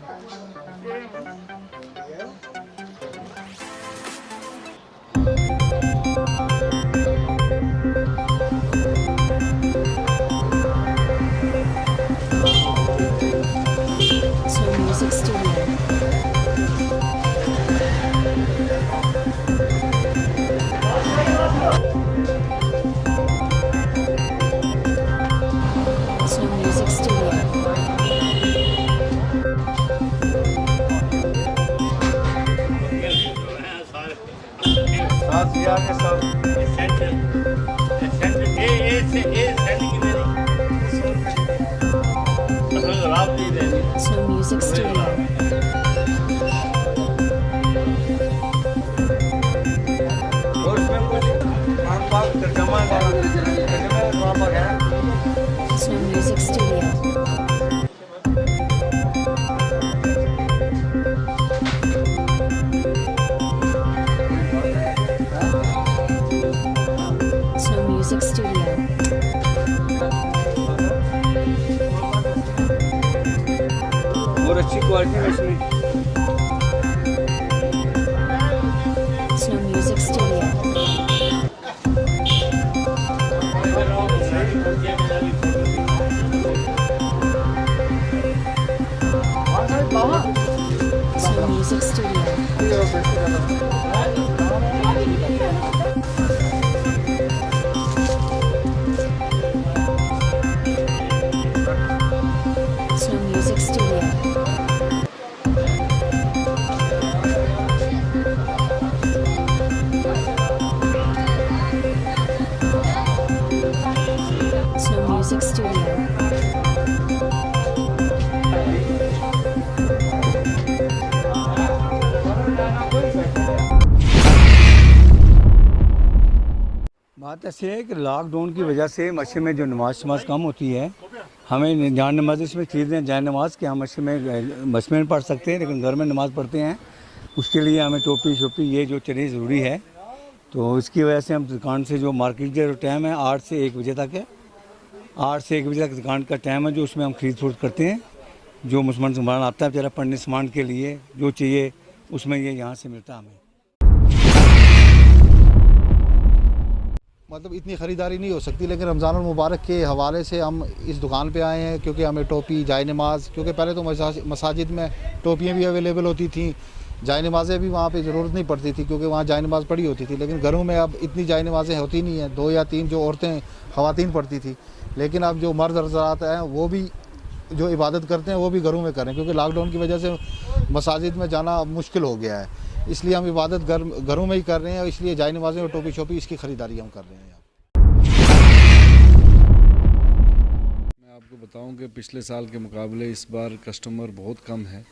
Music Studio. Music Studio. Music Studio. Music Studio. Music Studio. और अच्छी quality में इसमें Music Studio. Music Studio. Music Studio. Music Studio. बात ऐसी है कि लॉकडाउन की वजह से मस्जिद में जो नमाज कम होती है, हमें जान नमाज इसमें चीज़ें जान नमाज कि हम मस्जिद में पढ़ सकते हैं लेकिन घर में नमाज़ पढ़ते हैं। उसके लिए हमें टोपी शोपी ये जो चीज़ें ज़रूरी है। तो इसकी वजह से हम दुकान से जो मार्केट का जो टाइम है 8 से 1 बजे तक है, 8 से 1 बजे तक दुकान का टाइम है जो उसमें हम खरीद फरोख्त करते हैं। जो मुसलमान सामान आता है बेचारा पढ़ने सामान के लिए जो चाहिए उसमें ये यहाँ से मिलता है हमें। मतलब इतनी ख़रीदारी नहीं हो सकती, लेकिन रमज़ान मुबारक के हवाले से हम इस दुकान पे आए हैं क्योंकि हमें टोपी जाय नमाज, क्योंकि पहले तो मसाजिद में टोपियाँ भी अवेलेबल होती थी, जाय नमाज़ें भी वहाँ पे ज़रूरत नहीं पड़ती थी क्योंकि वहाँ जाय नमाज़ पड़ी होती थी। लेकिन घरों में अब इतनी जाय नमाज़ें होती नहीं हैं, 2 या 3 जो औरतें ख़वातीन पढ़ती थी। लेकिन अब जो मर्द हज़रात हैं वो भी जो इबादत करते हैं वो भी घरों में करें, क्योंकि लॉकडाउन की वजह से मसाजिद में जाना मुश्किल हो गया है। इसलिए हम इबादत घरों में ही कर रहे हैं, इसलिए जाय नमाज़ें और टोपी शोपी इसकी ख़रीदारी हम कर रहे हैं। मैं आपको बताऊं कि पिछले साल के मुकाबले इस बार कस्टमर बहुत कम है।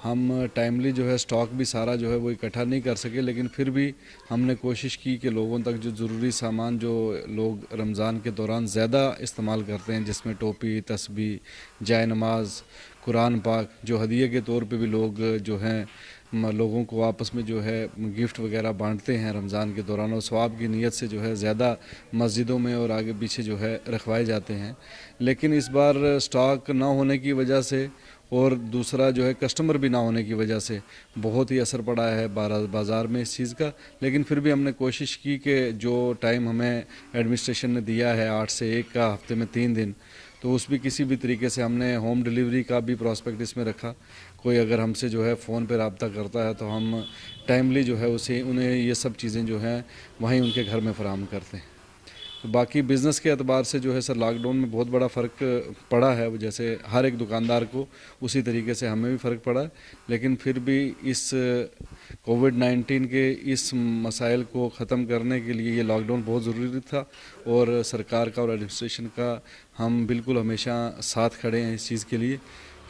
हम टाइमली जो है स्टॉक भी सारा जो है वो इकट्ठा नहीं कर सके, लेकिन फिर भी हमने कोशिश की कि लोगों तक जो ज़रूरी सामान जो लोग रमज़ान के दौरान ज़्यादा इस्तेमाल करते हैं, जिसमें टोपी, तस्बीह, जाय नमाज, कुरान पाक, जो हदिये के तौर पे भी लोग जो हैं लोगों को आपस में जो है गिफ्ट वगैरह बांटते हैं रमज़ान के दौरान, और सवाब की नीयत से जो है ज़्यादा मस्जिदों में और आगे पीछे जो है रखवाए जाते हैं। लेकिन इस बार स्टॉक ना होने की वजह से और दूसरा जो है कस्टमर भी ना होने की वजह से बहुत ही असर पड़ा है बाज़ार में इस चीज़ का। लेकिन फिर भी हमने कोशिश की कि जो टाइम हमें एडमिनिस्ट्रेशन ने दिया है 8 से 1 का, हफ्ते में 3 दिन, तो उस भी किसी भी तरीके से हमने होम डिलीवरी का भी प्रॉस्पेक्ट इसमें रखा। कोई अगर हमसे जो है फ़ोन पे रब्ता करता है तो हम टाइमली जो है उन्हें ये सब चीज़ें जो हैं वहीं उनके घर में फ़राहम करते हैं। तो बाकी बिज़नेस के एतबार से जो है सर लॉकडाउन में बहुत बड़ा फ़र्क पड़ा है, जैसे हर एक दुकानदार को उसी तरीके से हमें भी फ़र्क पड़ा है। लेकिन फिर भी इस कोविड-19 के इस मसाइल को ख़त्म करने के लिए ये लॉकडाउन बहुत ज़रूरी था, और सरकार का और एडमिनिस्ट्रेशन का हम बिल्कुल हमेशा साथ खड़े हैं इस चीज़ के लिए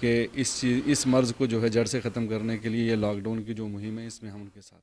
कि इस मर्ज़ को जो है जड़ से ख़त्म करने के लिए ये लॉकडाउन की जो मुहिम है इसमें हम उनके साथ।